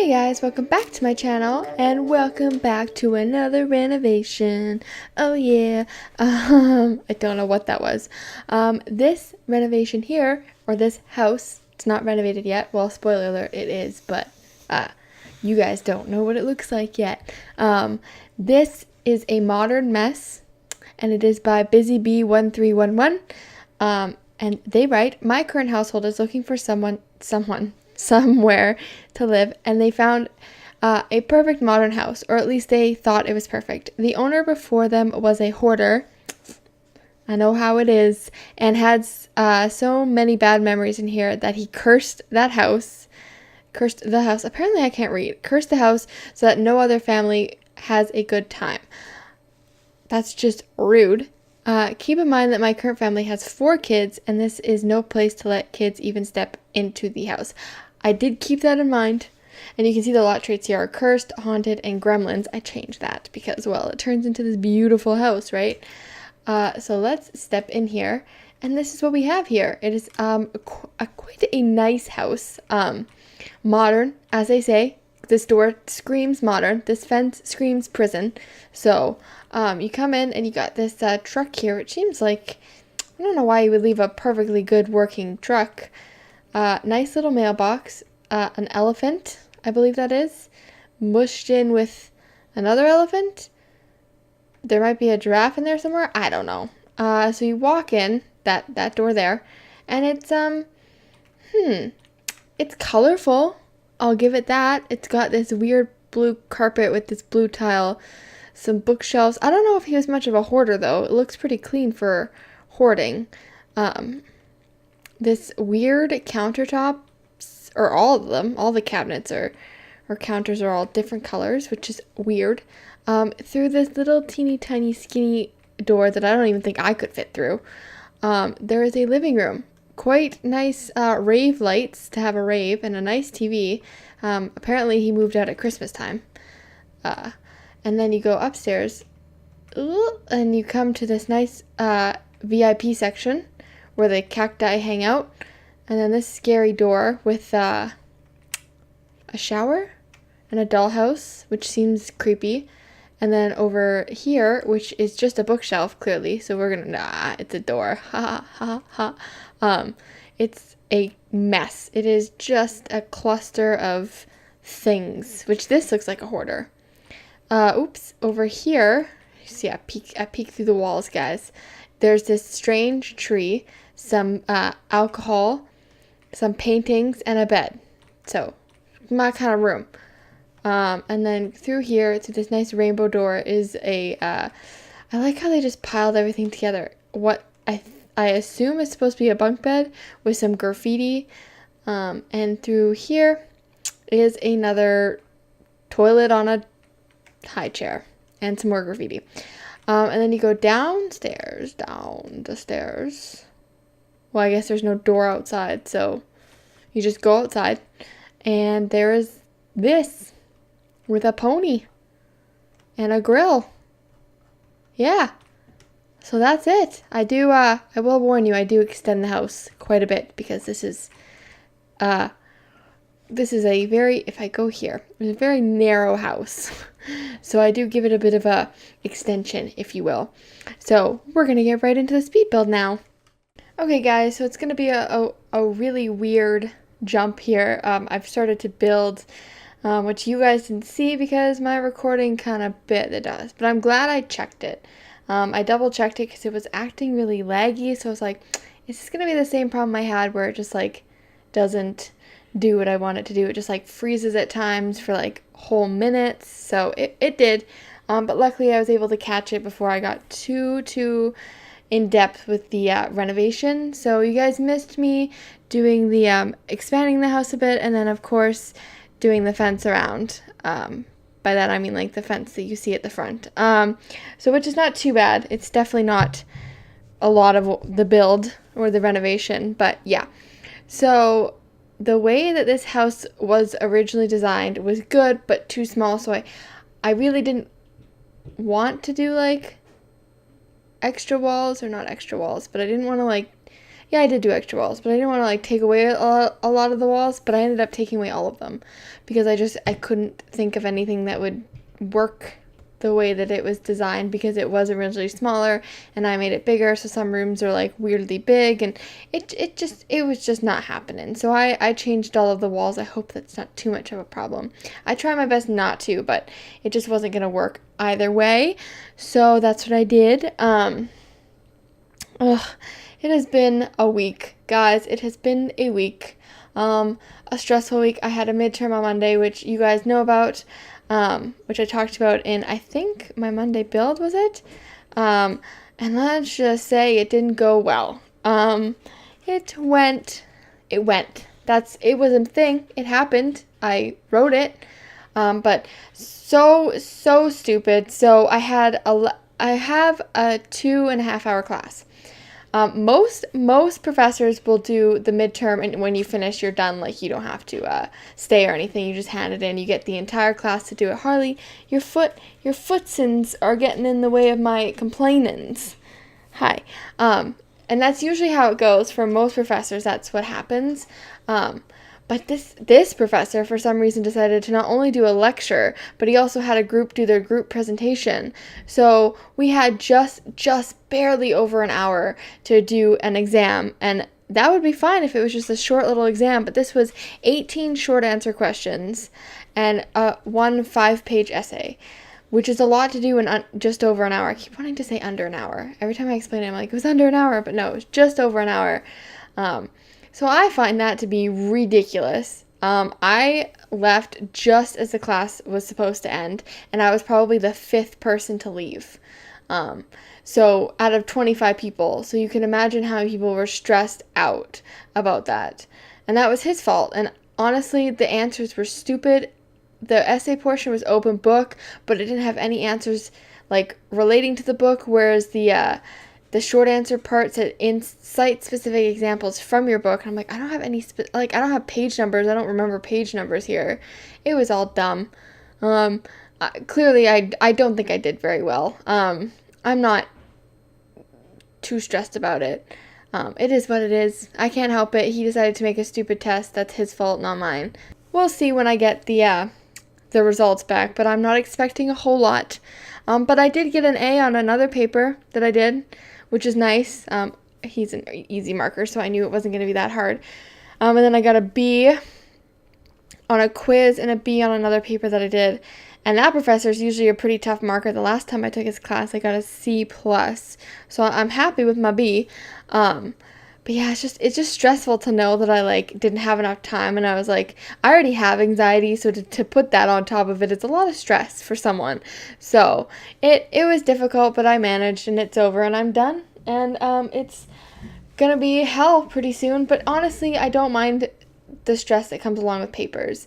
Hey guys, welcome back to my channel and welcome back to another renovation. Oh yeah. I don't know what that was. This renovation here, or this house, it's not renovated yet. Well, spoiler alert, it is, but you guys don't know what it looks like yet. This is a modern mess and it is by BusyBee1311. And they write, my current household is looking for somewhere to live, and they found a perfect modern house, or at least they thought it was perfect. The owner before them was a hoarder. I know how it is, and had so many bad memories in here that he cursed the house. Apparently I can't read. Cursed the house so that no other family has a good time. That's just rude. Keep in mind that my current family has 4 kids, and this is no place to let kids even step into the house. I did keep that in mind, and you can see the lot traits here are cursed, haunted, and gremlins. I changed that because, well, it turns into this beautiful house, right? So let's step in here, and this is what we have here. It is quite a nice house, modern, as they say. This door screams modern. This fence screams prison. So you come in and you got this truck here, which seems like, I don't know why you would leave a perfectly good working truck. Nice little mailbox. An elephant, I believe that is, mushed in with another elephant. There might be a giraffe in there somewhere. I don't know. So you walk in that door there, and it's colorful. I'll give it that. It's got this weird blue carpet with this blue tile, some bookshelves. I don't know if he was much of a hoarder, though. It looks pretty clean for hoarding. This weird countertops, or all of them, all the cabinets or counters are all different colors, which is weird. Through this little teeny tiny skinny door that I don't even think I could fit through, there is a living room. Quite nice rave lights to have a rave, and a nice TV. Apparently he moved out at Christmas time. And then you go upstairs and you come to this nice VIP section where the cacti hang out. And then this scary door with a shower and a dollhouse, which seems creepy. And then over here, which is just a bookshelf, clearly. So we're gonna, it's a door. Ha ha ha ha. It's a mess. It is just a cluster of things, which this looks like a hoarder. Oops, over here, see, I peek through the walls, guys. There's this strange tree, some alcohol, some paintings, and a bed. So, my kind of room. And then through here, to this nice rainbow door, is I like how they just piled everything together. What I assume is supposed to be a bunk bed with some graffiti. And through here is another toilet on a high chair and some more graffiti. And then you go down the stairs. Well, I guess there's no door outside, so you just go outside. And there is this with a pony and a grill. Yeah. So that's it. I will warn you, I do extend the house quite a bit because this is a very, if I go here, it's a very narrow house. So I do give it a bit of a extension, if you will. So we're going to get right into the speed build now. Okay guys, so it's going to be a really weird jump here. I've started to build, which you guys didn't see because my recording kind of bit the dust. But I'm glad I checked it. I double checked it because it was acting really laggy. So I was like, is this going to be the same problem I had where it just like doesn't do what I want it to do? It just like freezes at times for like whole minutes. So it did. But luckily I was able to catch it before I got too in depth with the renovation. So you guys missed me doing the expanding the house a bit, and then of course doing the fence around. By that I mean like the fence that you see at the front. So which is not too bad. It's definitely not a lot of the build or the renovation, but yeah. So the way that this house was originally designed was good, but too small. So I really didn't want to do like extra walls, or not extra walls, but I didn't want to like, Yeah, I did do extra walls, but I didn't want to like take away a lot of the walls, but I ended up taking away all of them because I couldn't think of anything that would work the way that it was designed, because it was originally smaller and I made it bigger, so some rooms are like weirdly big, and it was just not happening. So I changed all of the walls. I hope that's not too much of a problem. I try my best not to, but it just wasn't gonna work either way. So that's what I did. Ugh, it has been a week, guys. It has been a week. A stressful week. I had a midterm on Monday, which you guys know about, which I talked about in, I think, my Monday build, was it? And let's just say it didn't go well. It went. It was a thing. It happened. I wrote it. But so stupid. So I have a 2.5 hour class. Most professors will do the midterm, and when you finish, you're done. Like, you don't have to stay or anything. You just hand it in. You get the entire class to do it. Harley, your footsins are getting in the way of my complainings. Hi. And that's usually how it goes for most professors. That's what happens. But this professor, for some reason, decided to not only do a lecture, but he also had a group do their group presentation. So we had just barely over an hour to do an exam, and that would be fine if it was just a short little exam, but this was 18 short answer questions and one 5-page essay, which is a lot to do in just over an hour. I keep wanting to say under an hour. Every time I explain it, I'm like, it was under an hour, but no, it was just over an hour. So I find that to be ridiculous. I left just as the class was supposed to end, and I was probably the 5th person to leave. So out of 25 people. So you can imagine how many people were stressed out about that. And that was his fault. And honestly, the answers were stupid. The essay portion was open book, but it didn't have any answers like relating to the book, whereas the short answer part said cite specific examples from your book. And I'm like, I don't have any, I don't have page numbers. I don't remember page numbers here. It was all dumb. Clearly, I don't think I did very well. I'm not too stressed about it. It is what it is. I can't help it. He decided to make a stupid test. That's his fault, not mine. We'll see when I get the results back, but I'm not expecting a whole lot. But I did get an A on another paper that I did, which is nice. He's an easy marker, so I knew it wasn't going to be that hard. And then I got a B on a quiz and a B on another paper that I did. And that professor is usually a pretty tough marker. The last time I took his class, I got a C+. So I'm happy with my B. But yeah, it's just stressful to know that I didn't have enough time, and I was like, I already have anxiety, so to put that on top of it, it's a lot of stress for someone. So it was difficult, but I managed, and it's over, and I'm done. And it's gonna be hell pretty soon. But honestly, I don't mind the stress that comes along with papers.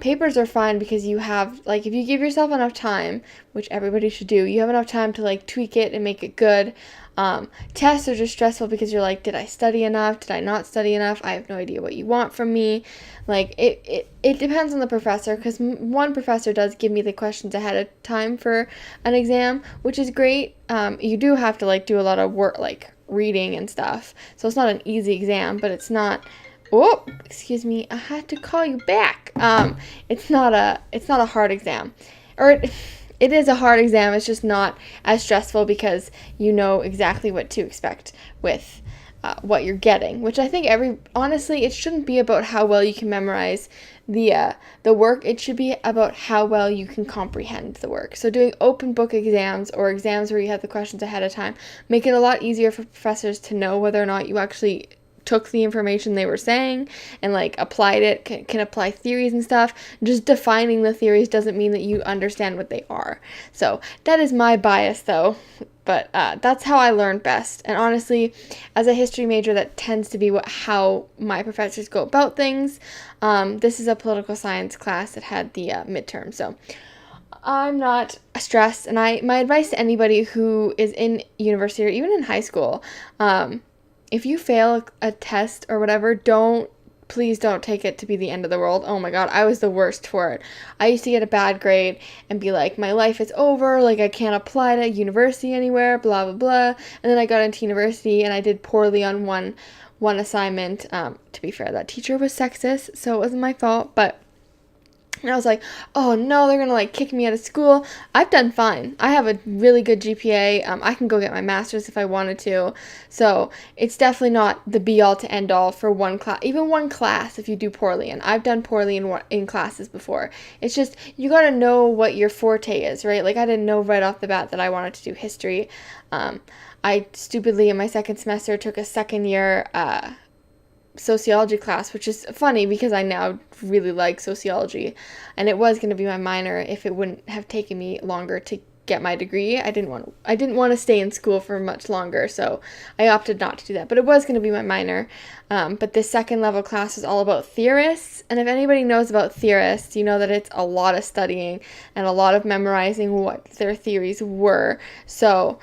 Papers are fine because you have, if you give yourself enough time, which everybody should do, you have enough time to tweak it and make it good. Tests are just stressful because you're like, did I study enough? Did I not study enough? I have no idea what you want from me. It depends on the professor, because one professor does give me the questions ahead of time for an exam, which is great. You do have to do a lot of work, reading and stuff. So it's not an easy exam, but it's not. Oh, excuse me. I had to call you back. It's not a hard exam, or it is a hard exam. It's just not as stressful because you know exactly what to expect with what you're getting. Which I think honestly, it shouldn't be about how well you can memorize the work. It should be about how well you can comprehend the work. So doing open book exams or exams where you have the questions ahead of time make it a lot easier for professors to know whether or not you actually took the information they were saying and applied it, can apply theories and stuff. Just defining the theories doesn't mean that you understand what they are. So that is my bias though, but that's how I learn best. And honestly, as a history major, that tends to be how my professors go about things. This is a political science class that had the midterm, so I'm not stressed. And my advice to anybody who is in university or even in high school, if you fail a test or whatever, please don't take it to be the end of the world. Oh my god, I was the worst for it. I used to get a bad grade and be like, my life is over, I can't apply to university anywhere, blah, blah, blah. And then I got into university and I did poorly on one one assignment. To be fair, that teacher was sexist, so it wasn't my fault, but and I was like, oh no, they're gonna like kick me out of school. I've done fine. I have a really good GPA. I can go get my master's if I wanted to. So it's definitely not the be all to end all for one class, even one class if you do poorly. And I've done poorly in classes before. It's just, you gotta know what your forte is, right? Like I didn't know right off the bat that I wanted to do history. I stupidly in my second semester took a second year, sociology class, which is funny because I now really like sociology, and it was going to be my minor if it wouldn't have taken me longer to get my degree. I didn't want to stay in school for much longer, so I opted not to do that, but it was going to be my minor. But this second level class is all about theorists, and if anybody knows about theorists, you know that it's a lot of studying and a lot of memorizing what their theories were. So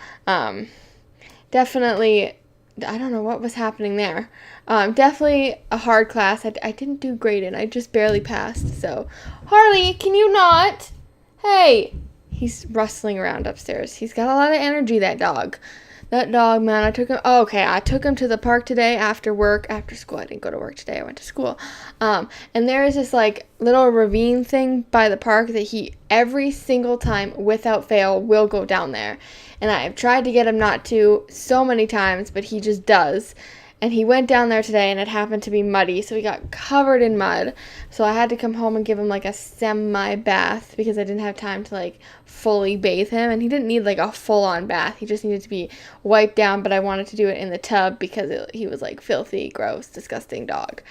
definitely, I don't know what was happening there. Definitely a hard class. I didn't do great in. I just barely passed. So, Harley, can you not? Hey! He's rustling around upstairs. He's got a lot of energy, that dog. That dog, man, I took him to the park today after school. I didn't go to work today. I went to school. And there is this, like, little ravine thing by the park that he, every single time, without fail, will go down there. And I have tried to get him not to so many times, but he just does. And he went down there today, and it happened to be muddy, so he got covered in mud. So I had to come home and give him, like, a semi-bath because I didn't have time to, like, fully bathe him. And he didn't need, like, a full-on bath. He just needed to be wiped down, but I wanted to do it in the tub because he was, like, filthy, gross, disgusting dog.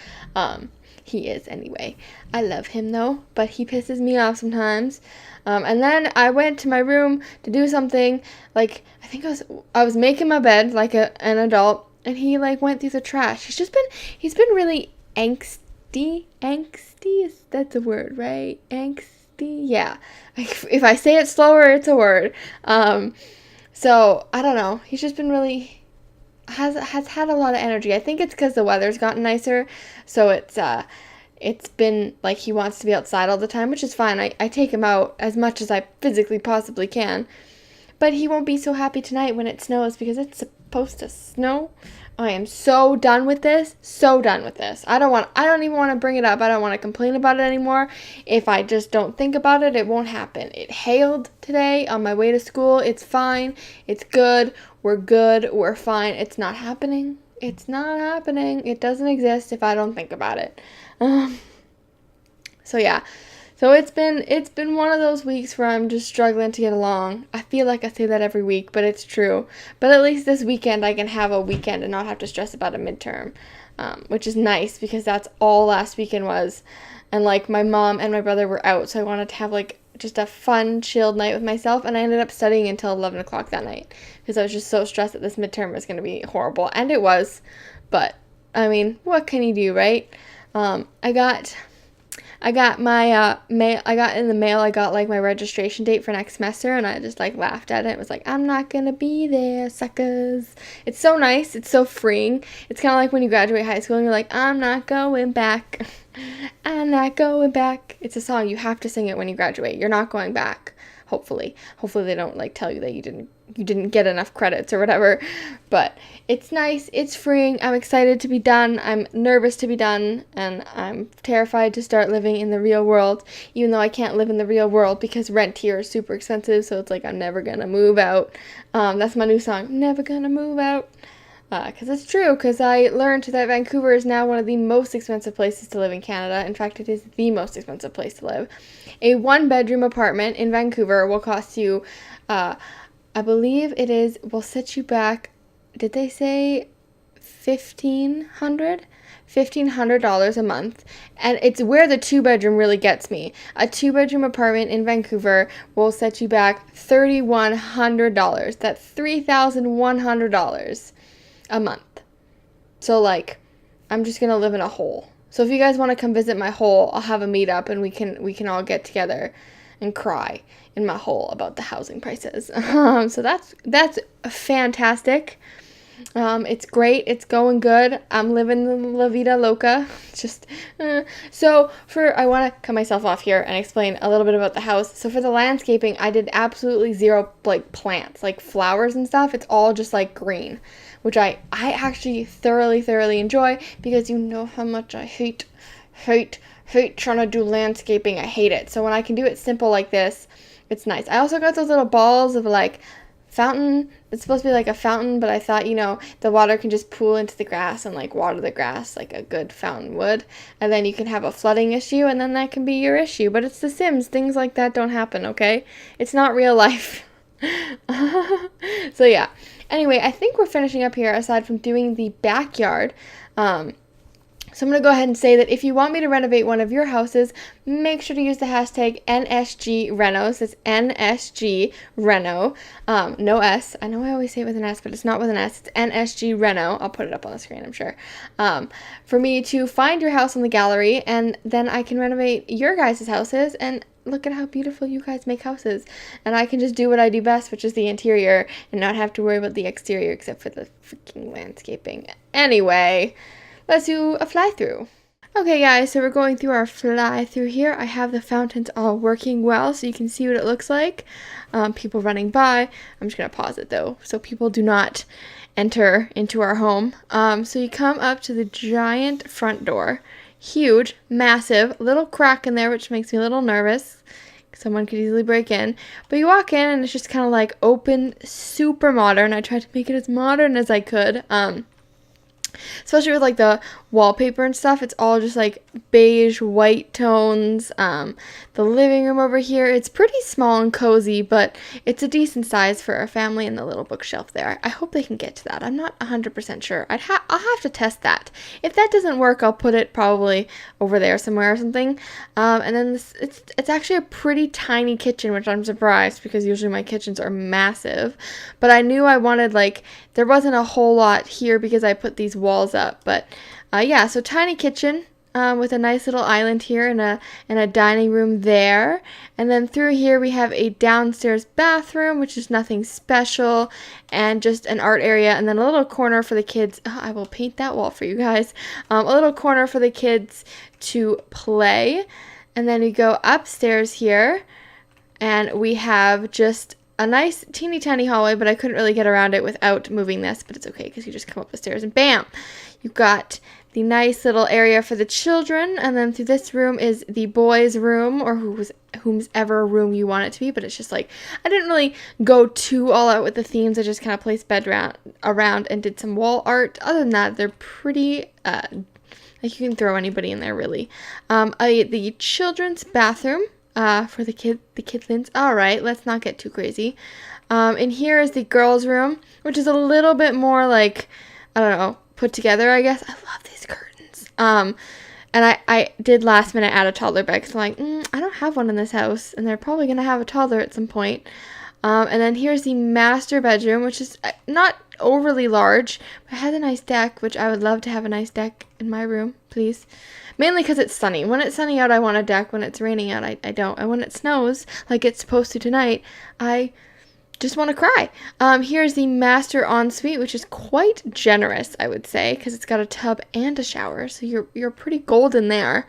He is anyway. I love him, though, but he pisses me off sometimes. And then I went to my room to do something, like, I think I was making my bed like an adult, and he, like, went through the trash. He's been really angsty. Angsty, that's a word, right? Angsty, yeah. If I say it slower, it's a word. So, I don't know. He's just been really, has had a lot of energy. I think it's because the weather's gotten nicer, so it's been, like, he wants to be outside all the time, which is fine. I take him out as much as I physically possibly can. But he won't be so happy tonight when it snows because it's supposed to snow. I am so done with this. So done with this. I don't even want to bring it up. I don't want to complain about it anymore. If I just don't think about it, it won't happen. It hailed today on my way to school. It's fine. It's good. We're fine. It's not happening. It's not happening. It doesn't exist if I don't think about it. So yeah. So it's been one of those weeks where I'm just struggling to get along. I feel like I say that every week, but it's true. But at least this weekend I can have a weekend and not have to stress about a midterm, which is nice because that's all last weekend was. And, like, my mom and my brother were out, so I wanted to have, like, just a fun, chilled night with myself, and I ended up studying until 11 o'clock that night because I was just so stressed that this midterm was going to be horrible. And it was, but, I mean, what can you do, right? I got my mail. I got in the mail. I got, like, my registration date for next semester, and I just, like, laughed at it. It was like, I'm not gonna be there, suckers. It's so nice. It's so freeing. It's kind of like when you graduate high school and you're like, I'm not going back. I'm not going back. It's a song. You have to sing it when you graduate. You're not going back. Hopefully they don't, like, tell you that you didn't get enough credits or whatever. But it's nice. It's freeing. I'm excited to be done. I'm nervous to be done, and I'm terrified to start living in the real world, even though I can't live in the real world because rent here is super expensive. So it's like I'm never gonna move out. That's my new song. Never gonna move out. Because it's true, because I learned that Vancouver is now one of the most expensive places to live in Canada. In fact, it is the most expensive place to live. A one-bedroom apartment in Vancouver will cost you, I believe will set you back, did they say $1,500? $1,500 a month, and it's where the two-bedroom really gets me. A two-bedroom apartment in Vancouver will set you back $3,100. That's $3,100 a month. So, like, I'm just gonna live in a hole. So if you guys want to come visit my hole, I'll have a meetup and we can all get together and cry in my hole about the housing prices. So that's fantastic. It's great. It's going good. I'm living the La Vida Loca. Just so I want to cut myself off here and explain a little bit about the house. So for the landscaping, I did absolutely zero like plants, like flowers and stuff. It's all just like green, which I actually thoroughly enjoy, because you know how much I hate trying to do landscaping. I hate it. So when I can do it simple like this, it's nice. I also got those little balls of like fountain. It's supposed to be like a fountain, but I thought, the water can just pool into the grass and like water the grass like a good fountain would. And then you can have a flooding issue, and then that can be your issue. But it's The Sims. Things like that don't happen, okay? It's not real life. So yeah. Anyway, I think we're finishing up here aside from doing the backyard. So I'm going to go ahead and say that if you want me to renovate one of your houses, make sure to use the hashtag NSGReno. So it's NSGReno. No S. I know I always say it with an S, but it's not with an S. It's NSGReno. I'll put it up on the screen, I'm sure. For me to find your house on the gallery, and then I can renovate your guys' houses, and look at how beautiful you guys make houses. And I can just do what I do best, which is the interior, and not have to worry about the exterior except for the freaking landscaping. Anyway, let's do a fly through. Okay guys, so we're going through our fly through here. I have the fountains all working well, so you can see what it looks like. People running by. I'm just going to pause it though, so people do not enter into our home. So you come up to the giant front door. Huge, massive, little crack in there, which makes me a little nervous. Someone could easily break in. But you walk in and it's just kind of like open, super modern. I tried to make it as modern as I could. Especially with like the wallpaper and stuff, it's all just like beige white tones. The living room over here, it's pretty small and cozy, but it's a decent size for a family, and the little bookshelf there. I hope they can get to that. I'm not 100% sure. I'll have to test that. If that doesn't work, I'll put it probably over there somewhere or something. And then it's actually a pretty tiny kitchen, which I'm surprised, because usually my kitchens are massive. But I knew I wanted, like, there wasn't a whole lot here because I put these walls up. But yeah, so tiny kitchen with a nice little island here and a dining room there. And then through here we have a downstairs bathroom, which is nothing special, and just an art area, and then a little corner for the kids. Oh, I will paint that wall for you guys. A little corner for the kids to play. And then we go upstairs here, and we have just a nice teeny tiny hallway, but I couldn't really get around it without moving this, but it's okay because you just come up the stairs and bam, you've got the nice little area for the children. And then through this room is the boys' room, or whomsoever room you want it to be. But it's just like, I didn't really go too all out with the themes. I just kind of placed bed around and did some wall art. Other than that, they're pretty like, you can throw anybody in there really. The children's bathroom for the kidlings. All right, let's not get too crazy. And here is the girls' room, which is a little bit more like, I don't know, put together, I guess. I love these curtains. And I did last minute add a toddler bed, because I'm like, I don't have one in this house, and they're probably going to have a toddler at some point. And then here's the master bedroom, which is not overly large, but it has a nice deck, which I would love to have a nice deck in my room, please. Mainly because it's sunny. When it's sunny out, I want a deck. When it's raining out, I don't. And when it snows, like it's supposed to tonight, I just want to cry. Here's the master ensuite, which is quite generous, I would say, because it's got a tub and a shower, so you're pretty golden there.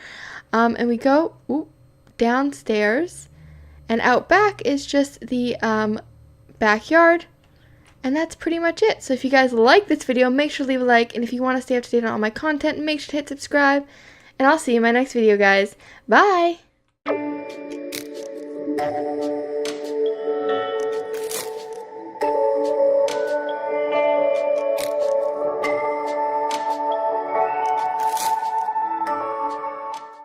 And we go downstairs, and out back is just the backyard, and that's pretty much it. So if you guys like this video, make sure to leave a like, and if you want to stay up to date on all my content, make sure to hit subscribe, and I'll see you in my next video, guys. Bye!